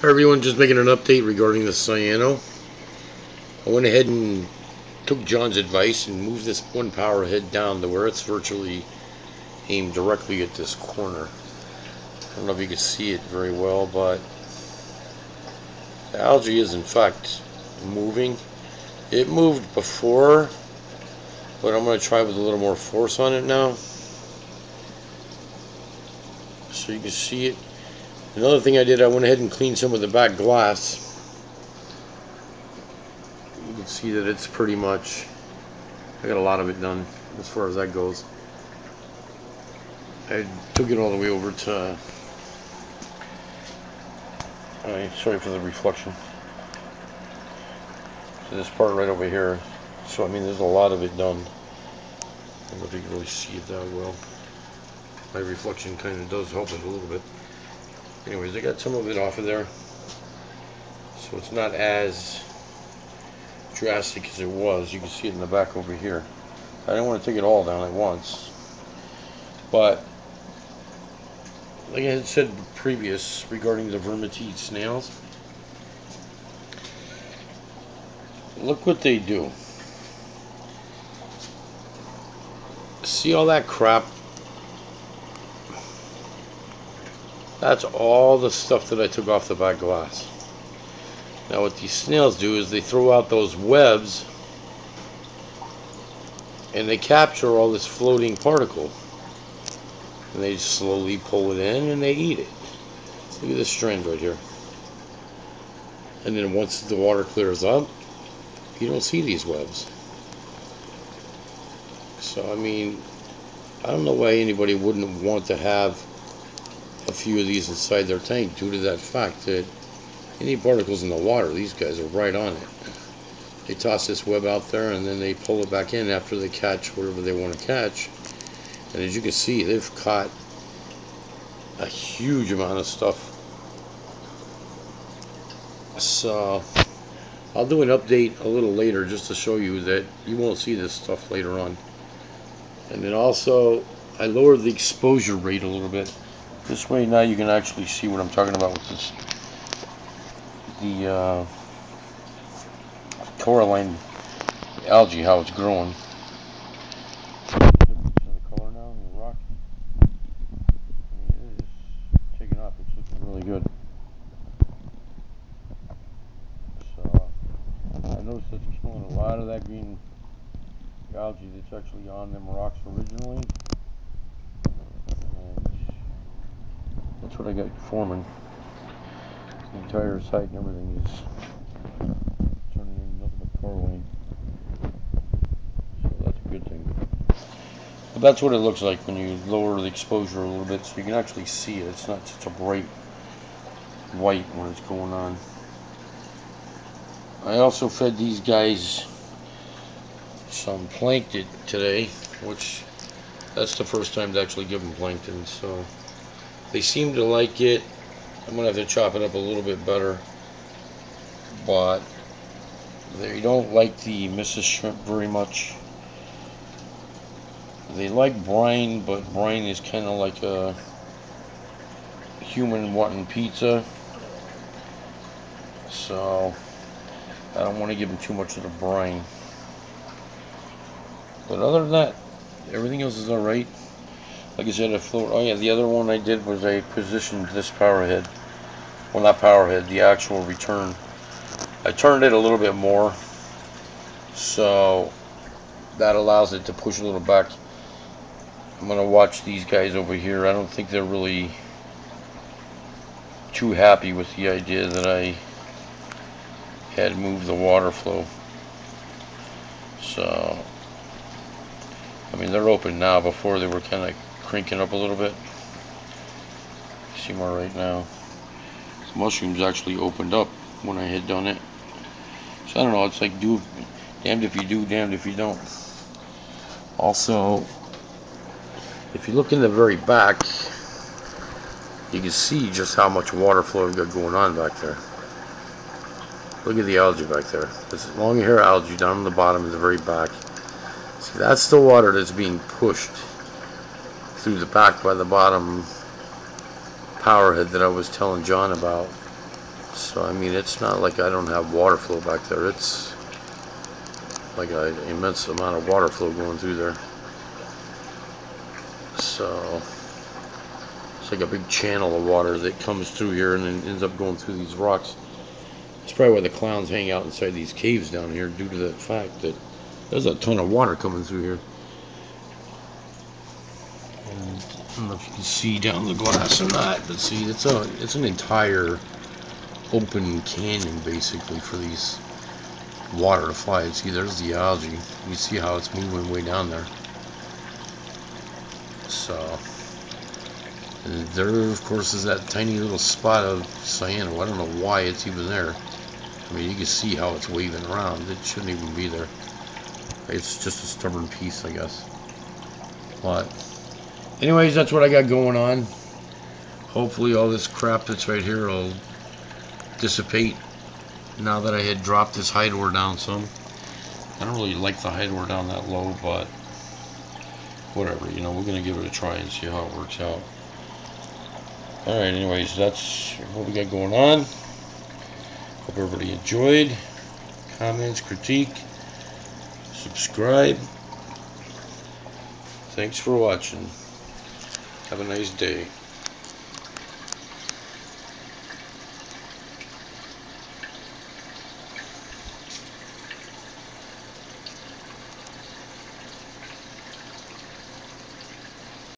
Hi everyone, just making an update regarding the cyano. I went ahead and took John's advice and moved this one power head down to where it's virtually aimed directly at this corner. I don't know if you can see it very well, but the algae is in fact moving. It moved before, but I'm going to try with a little more force on it now, so you can see it. Another thing I did, I went ahead and cleaned some of the back glass. You can see that it's pretty much, I got a lot of it done as far as that goes. I took it all the way over to, sorry for the reflection, to this part right over here. So I mean there's a lot of it done. I don't know if you can really see it that well. My reflection kind of does help it a little bit. Anyways, I got some of it off of there, so it's not as drastic as it was. You can see it in the back over here. I didn't want to take it all down at once, but like I had said previous regarding the vermitid snails, look what they do. See all that crap? That's all the stuff that I took off the back glass. Now what these snails do is they throw out those webs and they capture all this floating particle, and they slowly pull it in and they eat it. Look at this strand right here. And then once the water clears up, you don't see these webs. So I mean, I don't know why anybody wouldn't want to have a few of these inside their tank, due to that fact that any particles in the water, these guys are right on it. They toss this web out there and then they pull it back in after they catch whatever they want to catch. And as you can see, they've caught a huge amount of stuff. So I'll do an update a little later just to show you that you won't see this stuff later on. And then also I lowered the exposure rate a little bit. This way now you can actually see what I'm talking about with this, the coralline algae, how it's growing. The color now in the rock, it is taking off. It's looking really good. So I noticed that there's showing a lot of that green algae that's actually on them rocks originally. That's what I got forming. The entire site and everything is turning into nothing but coralline. So that's a good thing. But that's what it looks like when you lower the exposure a little bit, so you can actually see it. It's not such a bright white when it's going on. I also fed these guys some plankton today, which that's the first time to actually give them plankton, so they seem to like it. I'm going to have to chop it up a little bit better, but they don't like the Mrs. Shrimp very much. They like brine, but brine is kind of like a human wanting pizza, so I don't want to give them too much of the brine. But other than that, everything else is alright. Like I said, I float. Oh yeah, the other one I did was I positioned this power head. Well, not power head, the actual return. I turned it a little bit more, so that allows it to push a little back. I'm gonna watch these guys over here. I don't think they're really too happy with the idea that I had moved the water flow. So I mean, they're open now. Before they were kind of cranking up a little bit. See more right now. The mushrooms actually opened up when I had done it. So I don't know, it's like damned if you do, damned if you don't. Also, if you look in the very back, you can see just how much water flow I've got going on back there. Look at the algae back there. There's long hair algae down on the bottom in the very back. See, that's the water that's being pushed through the back by the bottom power head that I was telling John about. So I mean, it's not like I don't have water flow back there. It's like an immense amount of water flow going through there. So it's like a big channel of water that comes through here and then ends up going through these rocks. That's probably why the clowns hang out inside these caves down here, due to the fact that there's a ton of water coming through here. And I don't know if you can see down the glass or not, but see, it's an entire open canyon basically for these water to fly. See, there's the algae. You see how it's moving way down there. So, and there, of course, is that tiny little spot of cyano. I don't know why it's even there. I mean, you can see how it's waving around. It shouldn't even be there. It's just a stubborn piece, I guess. But anyways, that's what I got going on. Hopefully all this crap that's right here will dissipate now that I had dropped this Hydor down some. I don't really like the Hydor down that low, but whatever, you know, we're going to give it a try and see how it works out. Alright, anyways, that's what we got going on. Hope everybody enjoyed. Comments, critique, subscribe. Thanks for watching. Have a nice day.